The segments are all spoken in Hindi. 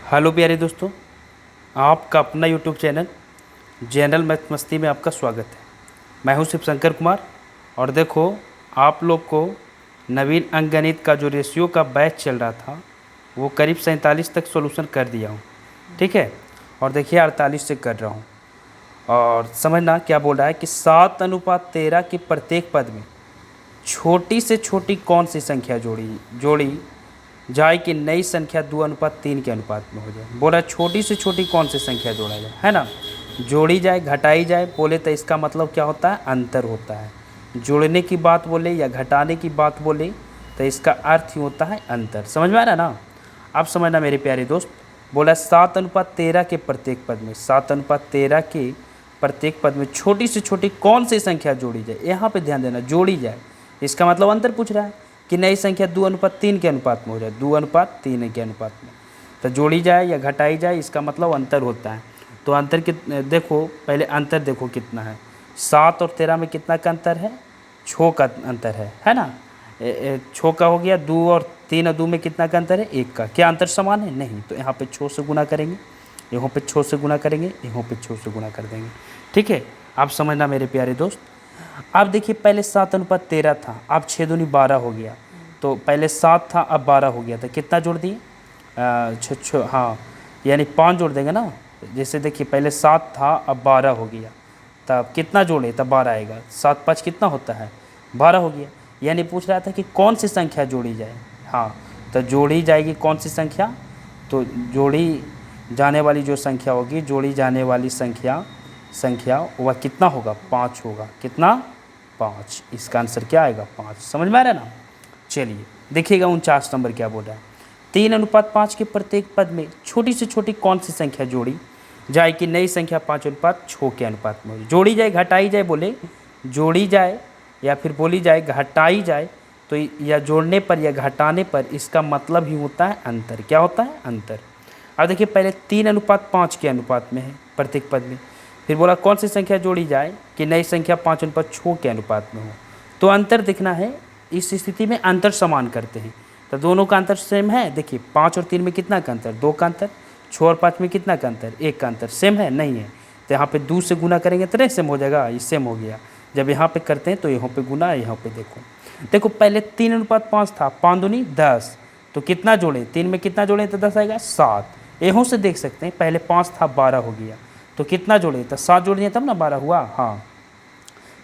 हेलो प्यारे दोस्तों, आपका अपना यूट्यूब चैनल जनरल मैथ मस्ती में आपका स्वागत है। मैं हूं शिव शंकर कुमार और देखो, आप लोग को नवीन अंकगणित का जो रेशियो का बैच चल रहा था वो करीब 47 तक सॉल्यूशन कर दिया हूं, ठीक है। और देखिए 48 से कर रहा हूं और समझना क्या बोल रहा है कि 7:13 की प्रत्येक पद में छोटी से छोटी कौन सी संख्या जोड़ी जाए कि नई संख्या 2:3 के अनुपात में हो जाए। बोला छोटी से छोटी कौन सी संख्या जोड़ा जाए, है ना। जोड़ी जाए, घटाई जाए बोले तो इसका मतलब क्या होता है, अंतर होता है। जोड़ने की बात बोले या घटाने की बात बोले तो इसका अर्थ ही होता है अंतर। समझ में आ रहा है ना। अब समझना मेरे प्यारे दोस्त, बोला 7:13 के प्रत्येक पद में 7:13 के प्रत्येक पद में छोटी से छोटी कौन सी संख्या जोड़ी जाए। यहाँ पे ध्यान देना, जोड़ी जाए इसका मतलब अंतर पूछ रहा है कि नई संख्या 2:3 के अनुपात में हो जाए, 2:3 के अनुपात में। तो जोड़ी जाए या घटाई जाए इसका मतलब अंतर होता है। तो अंतर देखो, पहले अंतर देखो कितना है। 7 और 13 में कितना का अंतर है, 6 का अंतर है ना। 6 का हो गया। 2 और 3 और 2 में कितना का अंतर है, 1 का। क्या अंतर समान है, नहीं। तो यहाँ पे 6 से गुना करेंगे, यहाँ पे 6 से गुना करेंगे, यहाँ पे 6 से गुना कर देंगे, ठीक है। आप समझना मेरे प्यारे दोस्त। अब देखिए, पहले 7:13 था, अब 6 दूनी 12 हो गया। तो पहले 7 था, अब 12 हो गया। तो कितना जोड़ दिए, हाँ, यानी 5 जोड़ देंगे ना। जैसे देखिए, पहले 7 था, अब 12 हो गया। तब कितना जोड़े, तब 12 आएगा। 7 5 कितना होता है, 12 हो गया। यानी पूछ रहा था कि कौन सी संख्या जोड़ी जाए। हाँ, तो जोड़ी जाएगी कौन सी संख्या, तो जोड़ी जाने वाली जो संख्या होगी, जोड़ी जाने वाली संख्या वह कितना होगा, 5 होगा। कितना, 5। इसका आंसर क्या आएगा, 5। समझ में आ रहा है ना। चलिए देखिएगा 49 नंबर क्या बोल रहा है। 3:5 के प्रत्येक पद में छोटी से छोटी कौन सी संख्या जोड़ी जाए कि नई संख्या 5:6 के अनुपात में हो। जोड़ी जाए, घटाई जाए बोले, जोड़ी जाए या फिर बोली जाए घटाई जाए तो या जोड़ने पर या घटाने पर इसका मतलब ही होता है अंतर। क्या होता है, अंतर। अब देखिए, पहले 3:5 के अनुपात में है प्रत्येक पद में। फिर बोला कौन सी संख्या जोड़ी जाए कि नई संख्या 5:6 के अनुपात में हो। तो अंतर दिखना है, इस स्थिति में अंतर समान करते हैं। तो दोनों का अंतर सेम है। देखिए 5 और 3 में कितना का अंतर, 2 का अंतर। 6 और 5 में कितना का अंतर, 1 का अंतर। सेम है, नहीं है। तो यहाँ पे 2 से गुना करेंगे तो नहीं सेम हो जाएगा, ये सेम हो गया। जब यहाँ पे करते हैं तो यहाँ पे गुना, यहाँ पे देखो पहले 3:5 था, 5 दूनी 10। तो कितना जोड़े, 3 में कितना जोड़े तो 10 आएगा, 7। यहाँ से देख सकते हैं, पहले 5 था, 12 हो गया। तो कितना जोड़े, तो 7 जोड़ दिए तब ना 12 हुआ। हाँ,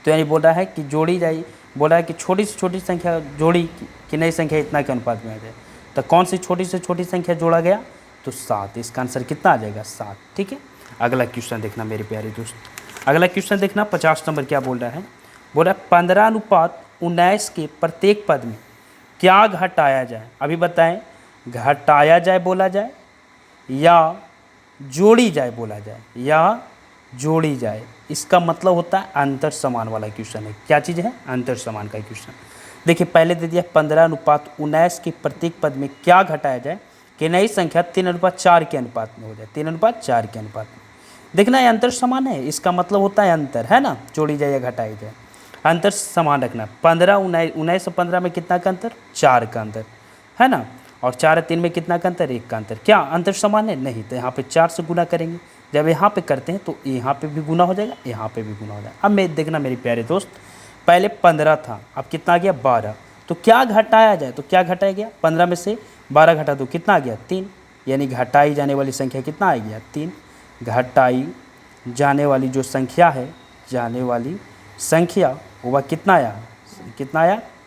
तो यानी बोल रहा है कि जोड़ी जाए, बोल रहा है कि छोटी से छोटी संख्या जोड़ी कि नई संख्या इतना के अनुपात में आ जाए। तो कौन सी छोटी से छोटी संख्या जोड़ा गया, तो 7। इसका आंसर कितना आ जाएगा, 7, ठीक है। अगला क्वेश्चन देखना मेरे प्यारे दोस्त, अगला क्वेश्चन देखना 50 नंबर क्या बोल रहा है। बोल रहा है 15:19 के प्रत्येक पद में क्या घटाया जाए। अभी बताएं, घटाया जाए बोला जाए या जोड़ी जाए बोला जाए, या जोड़ी जाए। इसका मतलब होता है अंतर समान वाला क्वेश्चन है। क्या चीज़ है, अंतर समान का क्वेश्चन। देखिए पहले दे दिया 15:19 के प्रत्येक पद में क्या घटाया जाए कि नई संख्या 3:4 के अनुपात में हो जाए, 3:4 के अनुपात में। देखना ये अंतर समान है, इसका मतलब होता है अंतर, है ना। जोड़ी जाए या घटाई जाए, अंतर समान रखना। 19 और 15 में कितना का अंतर, 4 का अंतर, है ना। और 4 और 3 में कितना का अंतर, 1 का अंतर। क्या अंतर समान है, नहीं। तो यहाँ पे 4 से गुना करेंगे। जब यहाँ पे करते हैं तो यहाँ पे भी गुना हो जाएगा, यहाँ पे भी गुना हो जाएगा। अब मैं देखना मेरे प्यारे दोस्त, पहले 15 था, अब कितना आ गया, 12। तो क्या घटाया जाए, तो क्या घटाया गया, 15 में से 12 घटा दो कितना आ गया, 3। यानी घटाई जाने वाली संख्या कितना आ गया, 3। घटाई जाने वाली जो संख्या है, जाने वाली संख्या वह कितना आया,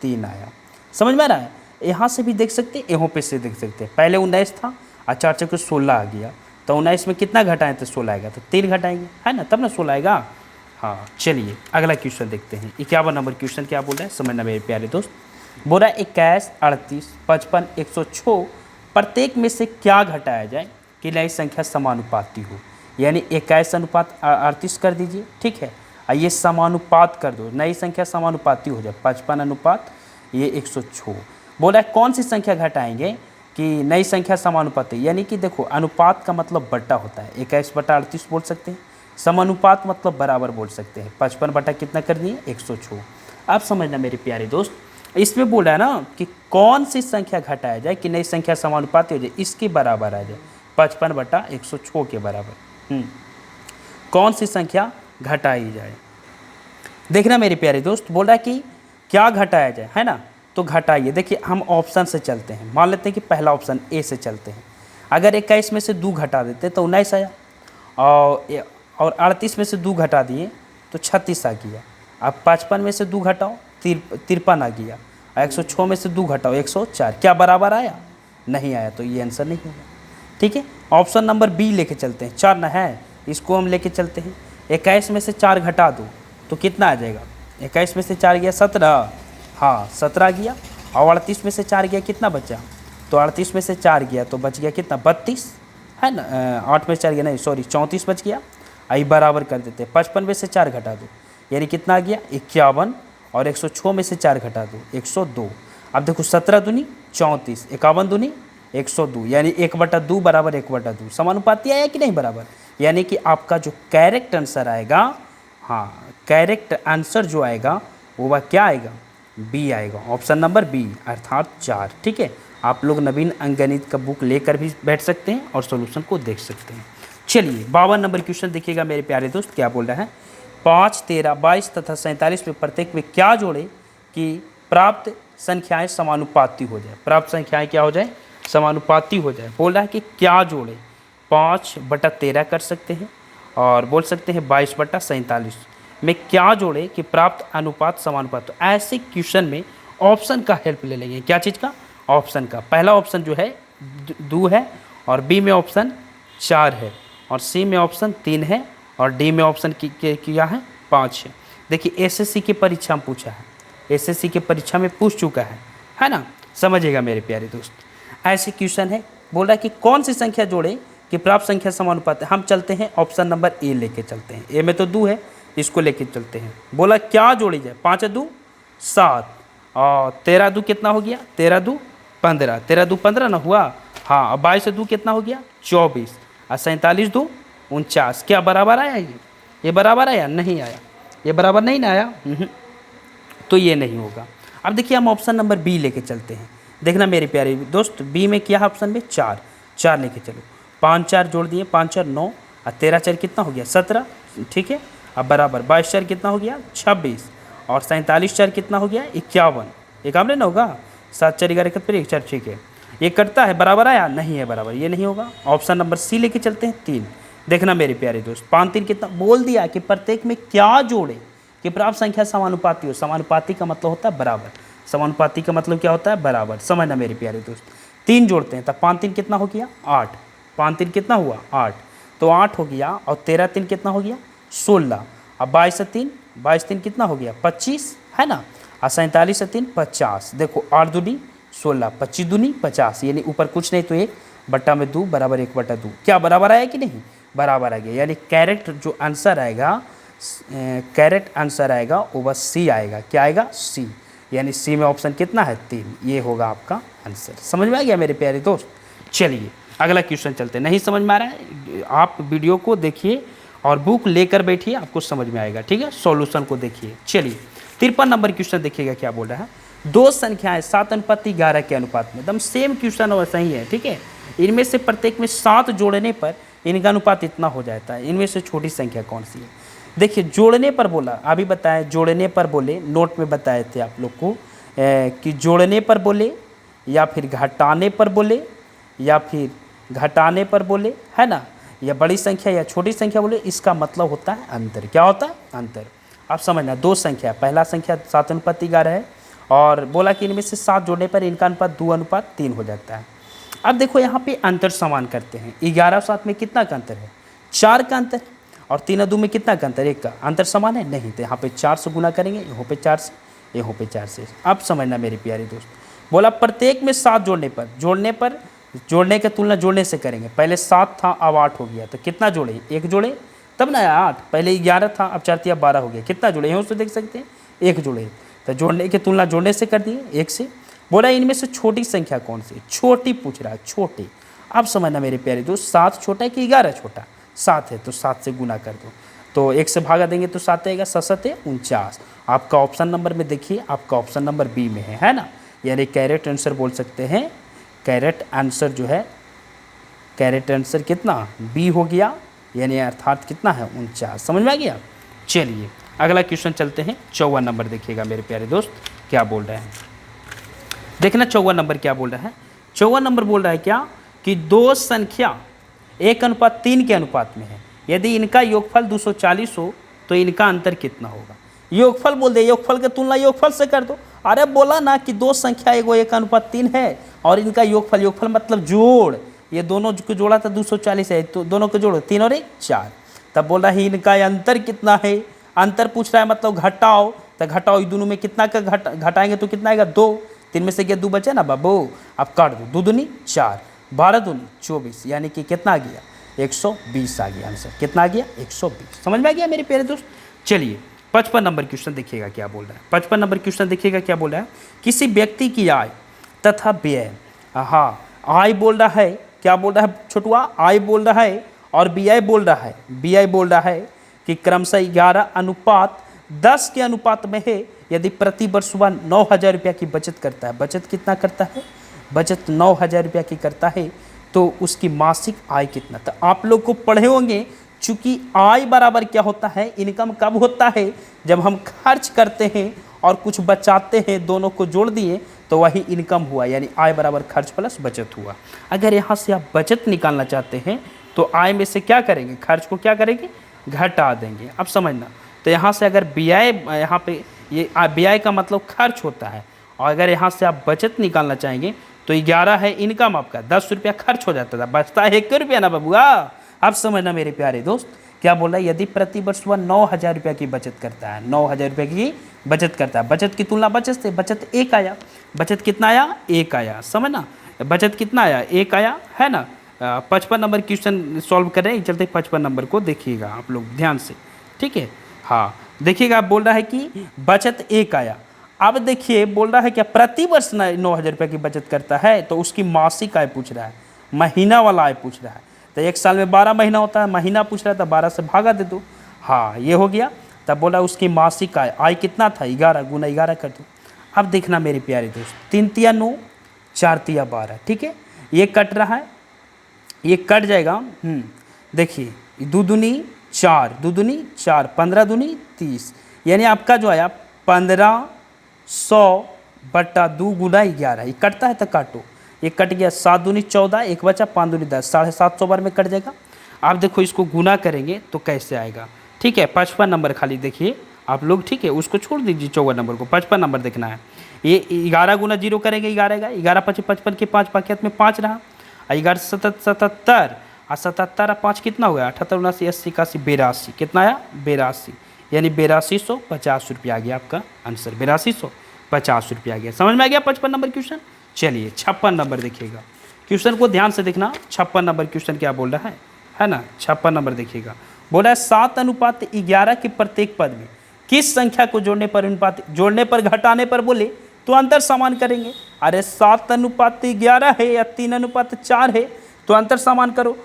3 आया। समझ में आ रहा है। यहाँ से भी देख सकते हैं, यहाँ पे से देख सकते हैं। पहले 19 था, 4 चौके 16 आ गया। तो 19 में कितना घटाएं तो 16 आएगा, तो 3 घटाएंगे, है ना, तब ना 16 आएगा। हाँ, चलिए अगला क्वेश्चन देखते हैं। 51 नंबर क्वेश्चन क्या बोल रहा है, समझना मेरे प्यारे दोस्त। बोल रहा है 21, 38, 55, 106 प्रत्येक में से क्या घटाया जाए कि नई संख्या समानुपाती हो। यानी 21:38 कर दीजिए, ठीक है। ये समानुपात कर दो, नई संख्या समानुपाती हो जाए, 55 ये 106। बोला है कौन सी संख्या घटाएंगे कि नई संख्या समानुपाती। यानी कि देखो, अनुपात का मतलब बट्टा होता है, 21/38 बोल सकते हैं। समानुपात मतलब बराबर बोल सकते हैं। 55 बटा कितना कर दिए, 106। अब समझना मेरे प्यारे दोस्त, इसमें बोला है ना कि कौन सी संख्या घटाया जाए कि नई संख्या समानुपाती हो जाए, इसके बराबर आ जाए। 55/106 के बराबर। कौन सी संख्या घटाई जाए? देखना मेरे प्यारे दोस्त, बोल रहा है कि क्या घटाया जाए, है ना। तो घटाइए। देखिए हम ऑप्शन से चलते हैं, मान लेते हैं कि पहला ऑप्शन ए से चलते हैं। अगर 21 में से 2 घटा देते तो 19 आया, और 38 में से 2 घटा दिए तो 36 आ गया। अब 55 में से 2 घटाओ 53 आ गया, 106 में से 2 घटाओ 104। क्या बराबर आया? नहीं आया, तो ये आंसर नहीं होगा। ठीक है, ऑप्शन नंबर बी लेके चलते हैं। 4 ना है, इसको हम लेके चलते हैं। 21 में से 4 घटा दो तो कितना आ जाएगा? 21 में से 4 गया 17, हाँ 17 गया। और 38 में से 4 गया, कितना बचा? तो 38 में से 4 गया तो बच गया कितना? 32, है ना। 8 में 4 गया, नहीं सॉरी 34 बच गया। आई बराबर कर देते हैं। 55 में से 4 घटा दो यानी कितना आ गया? 51। और 106 में से 4 घटा दो 102। अब देखो 17 दूनी 34, 51 दूनी 102, यानी 1/2 बराबर 1/2। समानुपाती आया कि नहीं बराबर? यानी कि आपका जो करेक्ट आंसर आएगा, हाँ करेक्ट आंसर जो आएगा वो वह क्या आएगा? बी आएगा, ऑप्शन नंबर बी अर्थात 4। ठीक है, आप लोग नवीन अंकगणित का बुक लेकर भी बैठ सकते हैं और सॉल्यूशन को देख सकते हैं। चलिए 52 नंबर क्वेश्चन देखिएगा मेरे प्यारे दोस्त, क्या बोल रहा है? 5, 13, 22 तथा 47 में प्रत्येक में क्या जोड़े कि प्राप्त संख्याएं समानुपाती हो जाए? प्राप्त संख्याएं क्या हो जाए? समानुपाती हो जाए। बोल रहा है कि क्या जोड़े? 5/13 कर सकते हैं और बोल सकते हैं 22/47 में क्या जोड़े कि प्राप्त अनुपात समानुपात। तो ऐसे क्वेश्चन में ऑप्शन का हेल्प ले लेंगे। क्या चीज़ का? ऑप्शन का। पहला ऑप्शन जो है 2 है, और बी में ऑप्शन 4 है, और सी में ऑप्शन 3 है, और डी में ऑप्शन क्या है? 5 है। देखिए एसएससी की परीक्षा में पूछा है, एसएससी की परीक्षा में पूछ चुका है ना। समझिएगा मेरे प्यारे दोस्त, ऐसे क्वेश्चन है। बोल रहा है कि कौन सी संख्या जोड़े कि प्राप्त संख्या समानुपात है। हम चलते हैं ऑप्शन नंबर ए लेके चलते हैं। ए में तो 2 है, इसको लेके चलते हैं। बोला क्या जोड़ी जाए? 5 2 7, और 13 2 कितना हो गया? 13 2 15, 13 2 15 ना हुआ, हाँ। और 22 2 कितना हो गया? 24, और 47 2 49। क्या बराबर आया? ये बराबर आया? नहीं आया, ये बराबर नहीं ना आया, तो ये नहीं होगा। अब देखिए हम ऑप्शन नंबर बी लेके चलते हैं। देखना मेरे प्यारे दोस्त, बी में क्या है ऑप्शन में? 4 लेके चलो। 5 4 जोड़ दिए, 5 4 9, और 13 4 कितना हो गया? 17। ठीक है, अब बराबर 22 4 कितना हो गया? 26, और 47 4 कितना हो गया? 51। 51 ना होगा? 7 4 11 1 4। ठीक है, ये कटता है, बराबर आया? नहीं है बराबर, ये नहीं होगा। ऑप्शन नंबर सी लेके चलते हैं 3। देखना मेरे प्यारे दोस्त, 5 3 कितना? बोल दिया कि प्रत्येक में क्या जोड़े कि प्राप्त संख्या समानुपाती हो। समानुपाती का मतलब होता है बराबर। समानुपाती का मतलब क्या होता है? बराबर। समझना मेरे प्यारे दोस्त, 3 जोड़ते हैं तब 5 3 कितना हो गया? 8। 5 3 कितना हुआ? 8। तो 8 हो गया, और 13 3 कितना हो गया? 16। अब 22 3 कितना हो गया? 25, है ना। और 47 3 50। देखो 8 दूनी 16, 25 दूनी 50, यानी ऊपर कुछ नहीं तो 1/2 बराबर 1/2। क्या बराबर आया कि नहीं? बराबर आ गया। यानी करेक्ट जो आंसर आएगा, करेक्ट आंसर आएगा वो बस सी आएगा। क्या आएगा? सी। यानी सी में ऑप्शन कितना है? 3। ये होगा आपका आंसर। समझ में आ गया मेरे प्यारे दोस्त? चलिए अगला क्वेश्चन चलते हैं। नहीं समझ में आ रहा है, आप वीडियो को देखिए और बुक लेकर बैठिए, आपको समझ में आएगा। ठीक है, सॉल्यूशन को देखिए। चलिए 53 नंबर क्वेश्चन देखिएगा क्या बोल रहा है। 2 संख्याएं 7:11 के अनुपात में, एकदम सेम क्वेश्चन वैसा ही है। ठीक है, इनमें से प्रत्येक में 7 जोड़ने पर इनका अनुपात इतना हो जाता है। इनमें से छोटी संख्या कौन सी है? देखिए जोड़ने पर बोला, अभी बताया जोड़ने पर बोले, नोट में बताए थे आप लोग को कि जोड़ने पर बोले या फिर घटाने पर बोले या फिर घटाने पर बोले, है ना, या बड़ी संख्या या छोटी संख्या बोले, इसका मतलब होता है अंतर। क्या होता है? अंतर। आप समझना, 2 संख्या, पहला संख्या 7:11 है, और बोला कि इनमें से 7 जोड़ने पर इनका अनुपात 2:3 हो जाता है। अब देखो यहाँ पे अंतर समान करते हैं। 11 7 में कितना का अंतर है? 4 का अंतर। और 3 2 में कितना का अंतर? 1 का। अंतर समान है? नहीं। तो यहाँ पे 4 से गुना करेंगे, यहाँ पे 4 से, यहाँ पे 4 से। अब समझना मेरे प्यारे दोस्त, बोला प्रत्येक में 7 जोड़ने की तुलना जोड़ने से करेंगे। पहले 7 था, अब 8 हो गया, तो कितना जोड़े? 1 जोड़े तब ना 8। पहले 11 था, अब 4 3 12 हो गया, कितना जोड़े? यहाँ से देख सकते हैं 1 जोड़े। तो जोड़ने की तुलना जोड़ने से कर दिए 1 से। बोला इनमें से छोटी संख्या कौन सी? छोटी पूछ रहा है, छोटी। अब समझना मेरे प्यारे दोस्त, 7 छोटा है कि 11 छोटा? 7 है, तो 7 से गुना कर दो, तो 1 से भागा देंगे तो 7 आएगा। 7 7 49। आपका ऑप्शन नंबर में देखिए, आपका ऑप्शन नंबर बी में है ना। यानी करेक्ट आंसर बोल सकते हैं, करेक्ट आंसर जो है करेक्ट आंसर कितना बी हो गया, यानी अर्थात कितना है 49। समझ में आ गया। चलिए अगला क्वेश्चन चलते हैं। 54 नंबर देखिएगा मेरे प्यारे दोस्त क्या बोल रहे हैं, देखना 54 नंबर क्या बोल रहा है। 54 नंबर बोल रहा है क्या कि दो संख्या 1:3 के अनुपात में है, यदि इनका योगफल 240 हो तो इनका अंतर कितना होगा। योगफल बोल दे, योगफल की तुलना योगफल से कर दो। अरे बोला ना कि दो संख्या एगो 1:3 है और इनका योगफल, योगफल मतलब जोड़, ये दोनों को जोड़ा था 240 है, तो दोनों को जोड़ो 3 और 1 4। तब बोल रहा है इनका अंतर कितना है, अंतर पूछ रहा है मतलब घटाओ, तो घटाओ इन दोनों में कितना का घटाएंगे तो कितना आएगा 2, 3 में से क्या 2 बचे ना बाबू, अब काट दो, 2 दूनी 4, 12 दूनी 24, यानी कि कितना आ गया 120 आ गया आंसर। कितना आ गया 120। समझ में आ गया मेरे प्यारे दोस्त। चलिए 55 नंबर क्वेश्चन देखिएगा क्या बोल रहा है। 55 नंबर क्वेश्चन देखिएगा क्या बोल रहा है, किसी व्यक्ति की आय तथा व्यय, हाँ आय बोल रहा है, क्या बोल रहा है छोटुआ, आय बोल रहा है और व्यय बोल रहा है, व्यय बोल रहा है कि क्रमशः 11:10 के अनुपात में है, यदि प्रति वर्ष वह 9,000 रुपया की बचत करता है। बचत कितना करता है, बचत 9,000 रुपया की करता है, तो उसकी मासिक आय कितना। तो आप लोग को पढ़े होंगे, चूंकि आय बराबर क्या होता है, इनकम कब होता है, जब हम खर्च करते हैं और कुछ बचाते हैं, दोनों को जोड़ दिए तो वही इनकम हुआ, यानी आय बराबर खर्च प्लस बचत हुआ। अगर यहाँ से आप बचत निकालना चाहते हैं तो आय में से क्या करेंगे, खर्च को क्या करेंगे, घटा देंगे। अब समझना, तो यहाँ से अगर व्यय, यहाँ पे ये व्यय का मतलब खर्च होता है, और अगर यहाँ से आप बचत निकालना चाहेंगे तो 11 है इनकम आपका, 10 रुपया खर्च हो जाता था, बचता है 1 रुपया ना बबुआ। अब समझना मेरे प्यारे दोस्त क्या बोल रहा है, यदि प्रति वर्ष वह 9,000 रुपया की बचत करता है, 9,000 रुपये की बचत करता है, बचत की तुलना बचत से, बचत 1 आया, बचत कितना आया 1 आया, समझना बचत कितना आया 1 आया है ना। 55 नंबर क्वेश्चन सॉल्व कर रहे हैं, चलते 55 नंबर को देखिएगा आप लोग ध्यान से, ठीक है। हाँ देखिएगा, आप बोल रहा है कि बचत 1 आया। अब देखिए बोल रहा है क्या प्रति वर्ष 9,000 रुपये की बचत करता है, तो उसकी मासिक आय पूछ रहा है, महीना वाला आय पूछ रहा है। तो 1 साल में 12 महीना होता है, महीना पूछ रहा था, 12 से भागा दे दो, हाँ ये हो गया। तब बोला उसकी मासिक आय, आय कितना था 11 गुना 11 कर दो। अब देखना मेरे प्यारे दोस्त, 3 तिया 9, 4 तिया 12, ठीक है, ये कट रहा है, ये कट जाएगा। देखिए 2 दूनी 4, 2 दूनी 4, 15 दूनी 30, यानी आपका जो आया 1500/2 गुना 11, ये कटता है तो काटो, ये कट गया, 7 दूनी 14, एक बचा 5 दूनी 10, 750 बार में कट जाएगा। आप देखो इसको गुना करेंगे तो कैसे आएगा, ठीक है। 55 नंबर खाली देखिए आप लोग, ठीक है, उसको छोड़ दीजिए 54 नंबर को, 55 नंबर देखना है। ये 11 गुना 0 करेंगे 11 का, 11 5 55 के 5 पाकियत में 5 रहा, 11 77 और 77 और 5 कितना हो गया 78 79 80 81 82, कितना आया 82, यानी 8250 रुपया आ गया आपका आंसर, 8250 रुपया आ गया। समझ में आ गया 55 नंबर क्वेश्चन। चलिए 56 नंबर देखिएगा, क्वेश्चन को ध्यान से देखना। 56 नंबर क्वेश्चन क्या बोल रहा है ना, 56 नंबर देखिएगा, बोल रहा है 7:11 के प्रत्येक पद में किस संख्या को जोड़ने पर, अनुपात जोड़ने पर घटाने पर बोले तो अंतर समान करेंगे। अरे 7:11 है या 3:4 है, तो अंतर समान करो।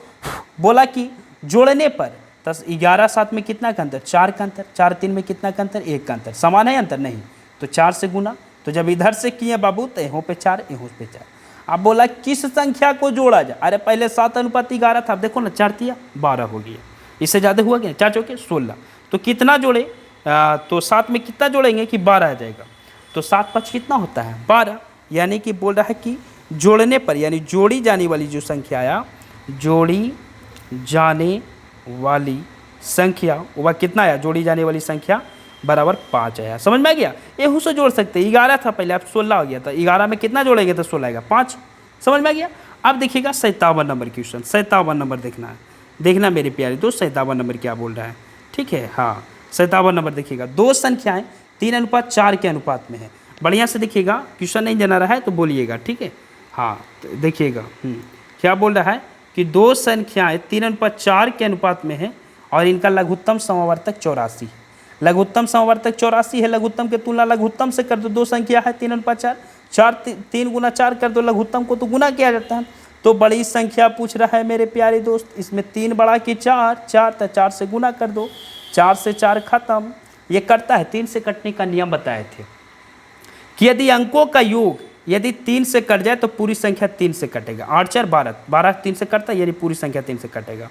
बोला कि जोड़ने पर, तो 11 7 में कितना का अंतर, 4 का अंतर, 4 3 में कितना का अंतर, 1 का अंतर, समान है अंतर नहीं, तो 4 से गुना, तो जब इधर से किए बाबू तो यहाँ पे 4 यहाँ पे 4। अब बोला किस संख्या को जोड़ा जाए, अरे पहले 7:11 था, अब देखो ना 4 तिया 12 हो गया, इससे ज़्यादा हुआ क्या, 4 चौके 16, तो कितना जोड़े, तो 7 में कितना जोड़ेंगे कि 12 आ जाएगा, तो 7 5 कितना होता है 12, यानी कि बोल रहा है कि जोड़ने पर, यानी जोड़ी जाने वाली जो संख्या आया, जोड़ी जाने वाली संख्या वह कितना आया, जोड़ी जाने वाली संख्या बराबर 5 आया। समझ में आ गया, ये से जोड़ सकते, 11 था पहले, अब 16 हो गया था, 11 में कितना जोड़ेंगे तो 16 आएगा 5। समझ में आ गया। अब देखिएगा 57 नंबर क्वेश्चन, 57 नंबर देखना है, देखना मेरे प्यारे दोस्त 57 नंबर क्या बोल रहा है, ठीक है। हाँ 57 नंबर देखिएगा, दो संख्याएं 3:4 के अनुपात में है। बढ़िया से देखिएगा, क्वेश्चन नहीं जाना रहा है तो बोलिएगा, ठीक है। हाँ तो देखिएगा क्या बोल रहा है कि दो संख्याएं 3:4 के अनुपात में है और इनका लघुत्तम समवर्तक 84, लघुत्तम समवर्तक 84 है, लघुत्तम की तुलना लघुत्तम से कर दो, दो संख्या है 3:4, 3 गुना 4 कर दो, लघुत्तम को तो गुना किया जाता है, तो बड़ी संख्या पूछ रहा है मेरे प्यारे दोस्त, इसमें 3 बड़ा कि 4, 4 तो 4 से गुना कर दो, 4 से 4 खत्म, ये कटता है, 3 से कटने का नियम बताए थे कि यदि अंकों का योग यदि 3 से कट जाए तो पूरी संख्या 3 से कटेगा। 8 4 12, 12 3 से कटता है यानी पूरी संख्या 3 से कटेगा।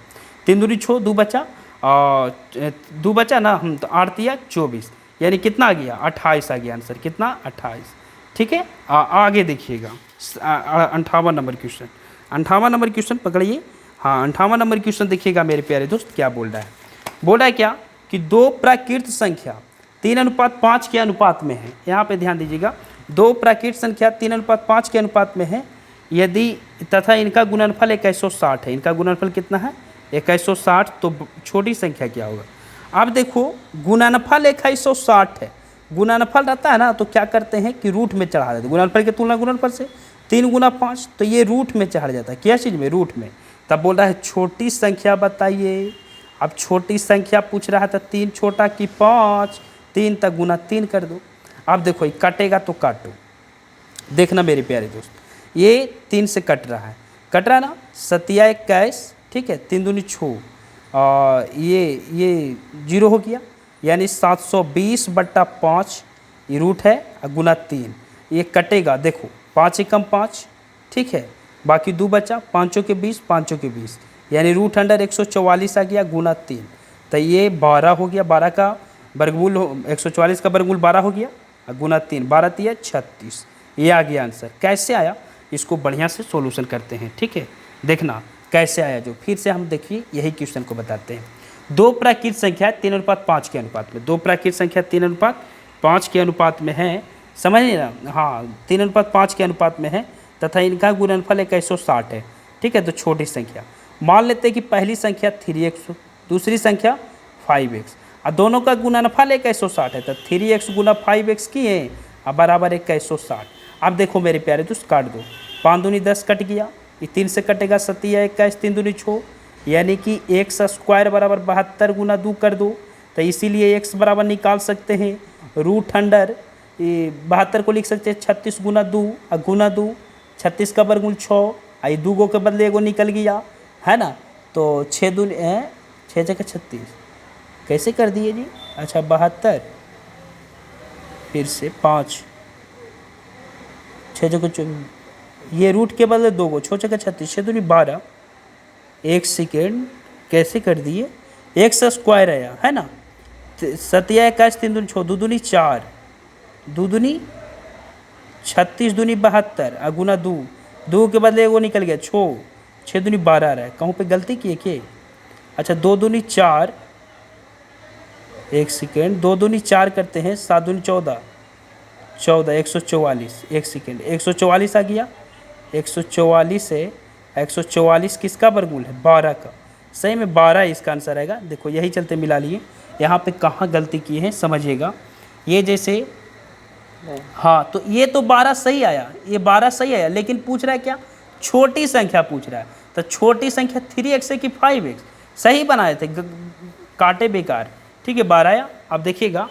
3 दूनी 6, 2 बचा और 2 बचा ना, हम तो 8 दिया 24 यानी कितना आ गया 28 आ गया आंसर, कितना 28। ठीक है, आगे देखिएगा 58 नंबर क्वेश्चन। 58 नंबर क्वेश्चन पकड़िए। हाँ 58 नंबर क्वेश्चन देखिएगा मेरे प्यारे दोस्त, क्या बोल रहा है। बोल रहा है क्या कि दो प्राकृत संख्या 3:5 के अनुपात में है। यहाँ पे ध्यान दीजिएगा, दो प्राकृत संख्या 3:5 के अनुपात में है यदि तथा इनका गुणनफल 2160 है। इनका गुणनफल कितना है 2160, तो छोटी संख्या क्या होगा। अब देखो गुणनफल 2160 है, गुणनफल रहता है ना तो क्या करते हैं कि रूट में चढ़ा देते हैं। गुणनफल की तुलना गुणनफल से 3 गुना 5, तो ये रूट में चढ़ जाता है। क्या चीज़ में, रूट में। तब बोल रहा है छोटी संख्या बताइए। अब छोटी संख्या पूछ रहा था 3 छोटा कि 5, 3 तक गुना 3 कर दो। अब देखो ये कटेगा तो काटो, देखना मेरे प्यारे दोस्त, ये 3 से कट रहा है ना, 7 21, ठीक है, 3 दूनी 6 और ये 0 हो गया यानी 720/5 ये रूट है और गुना 3, ये कटेगा। देखो 5 एकम 5, ठीक है, बाकी 2 बचा, 5 के 20, 5 के 20 यानी √144 आ गया गुना 3, तो ये 12 हो गया। 12 का वर्गमूल 144 का वर्गमूल 12 हो गया और गुना 3, 12 3 36, ये आ गया आंसर। कैसे आया इसको बढ़िया से सॉल्यूशन करते हैं, ठीक है, देखना कैसे आया। जो फिर से हम देखिए यही क्वेश्चन को बताते हैं। दो प्राकृत संख्या 3:5 के अनुपात में, दो प्राकृत संख्या 3:5 के अनुपात में है, समझिए ना। हाँ 3:5 के अनुपात में है तथा इनका गुणनफल 2160 है, ठीक है। तो छोटी संख्या मान लेते हैं कि पहली संख्या 3x, दूसरी संख्या 5x और दोनों का गुणनफल 2160 है, तो 3x गुना 5x की है और बराबर 2160। अब देखो मेरे प्यारे दोस्त काट दो, 5 दूनी 10 कट गया, ये 3 से कटेगा 7 21, 3 दूनी 6 यानी कि x स्क्वायर बराबर 72 गुना 2 कर दो, तो इसीलिए x बराबर निकाल सकते हैं √100, ये 72 को लिख सकते हैं 36 गुना 2 और गुना 2, 36 का वर्गमूल 6, आई 2 गो के बदले एगो निकल गया है ना, तो 6 दूनी 6 जगह 36 कैसे कर दिए जी। अच्छा 72 फिर से 5, 6 जगह ये रूट के बदले 2 गो, 6 जगह 36, 6 दूनी 12, 1 सेकेंड कैसे कर दिए, x स्क्वायर आया है ना, 7 21, 3 दूनी 6, 2 दूनी 4, 2 दूनी 36, दूनी 72 और गुना 2, 2 के बदले वो निकल गया 6 दूनी 12 आ रहा है, कहूँ पे गलती की है क्या। अच्छा 2 दूनी 4, 1 सेकेंड, 2 दूनी 4 करते हैं, 7 दूनी 14, 144, 1 सेकेंड 144 आ गया, 144 है, 144 किसका वर्गमूल है 12 का, सही में 12 इसका आंसर आएगा। देखो यही चलते मिला लिए, यहाँ पे कहाँ गलती की है समझिएगा। ये जैसे हाँ तो ये तो 12 सही आया, ये 12 सही आया, लेकिन पूछ रहा है क्या छोटी संख्या पूछ रहा है, तो छोटी संख्या 3x है कि 5x, सही बनाए थे काटे बेकार, ठीक है 12 आया। अब देखिएगा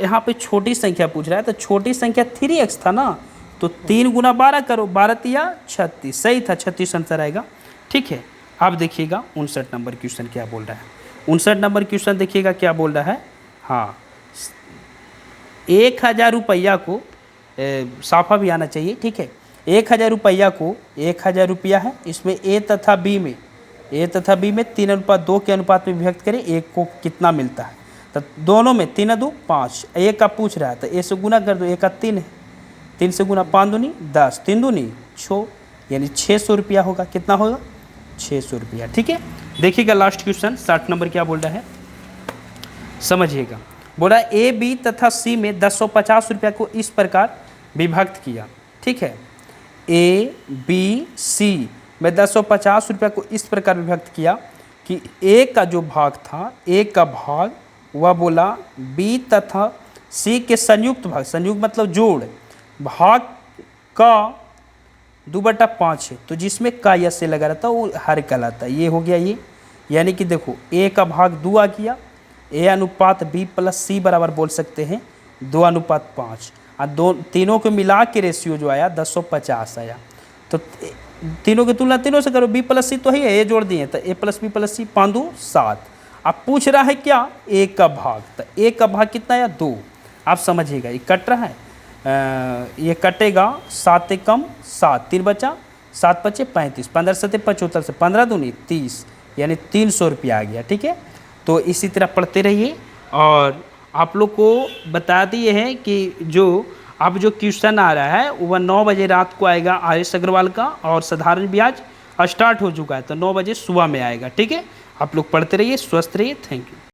यहाँ पे छोटी संख्या पूछ रहा है, तो छोटी संख्या 3x था ना, तो 3 गुना 12 करो, 12 तिया 36, सही था 36 आंसर आएगा, ठीक है। अब देखिएगा 59 नंबर क्वेश्चन क्या बोल रहा है। 59 नंबर क्वेश्चन देखिएगा क्या बोल रहा है। हाँ 1000 रुपया को साफा भी आना चाहिए, ठीक है। 1000 रुपया को 1000 रुपया है, इसमें ए तथा बी में 3:2 के अनुपात में विभक्त करें, एक को कितना मिलता है, तो दोनों में 3 2 5, एक का पूछ रहा है तो ए से गुना कर दो, एक का 3 है, 3 से गुना 5 दूनी 10, 3 दूनी 6 यानी 600 रुपया होगा, कितना होगा 600 रुपया, ठीक है। देखिएगा लास्ट क्वेश्चन 60 नंबर क्या बोल रहा है समझिएगा। बोला ए बी तथा सी में 1050 रुपया को इस प्रकार विभक्त किया, ठीक है। ए बी सी में 1050 रुपया को इस प्रकार विभक्त किया कि ए का जो भाग था, ए का भाग वह बोला बी तथा सी के संयुक्त भाग, संयुक्त मतलब जोड़ भाग का 2/5 है, तो जिसमें का या से लगा रहता है वो हर कहलाता है। ये हो गया ये, यानी कि देखो ए का भाग 2 आ गया, ए अनुपात बी प्लस सी बराबर बोल सकते हैं 2:5 और तीनों को मिला के रेशियो जो आया 1050 आया। तो तीनों की तुलना तीनों से करो, बी प्लस सी तो ही है, ए जोड़ दिए तो ए प्लस बी प्लस सी 5 2 7। अब पूछ रहा है क्या ए का भाग, तो ए का भाग कितना आया 2। आप समझिएगा ये कट रहा है, ये कटेगा 7 एकम 7, 3 बचा 7 पचे 35, 15 सते 75 से 15 दूनी 30, यानी 300 रुपया आ गया। ठीक है, तो इसी तरह पढ़ते रहिए। और आप लोग को बता दिए हैं कि जो अब जो क्वेश्चन आ रहा है वह 9 बजे रात को आएगा आर.एस. अग्रवाल का, और साधारण ब्याज स्टार्ट हो चुका है तो 9 बजे सुबह में आएगा। ठीक है, आप लोग पढ़ते रहिए, स्वस्थ रहिए, थैंक यू।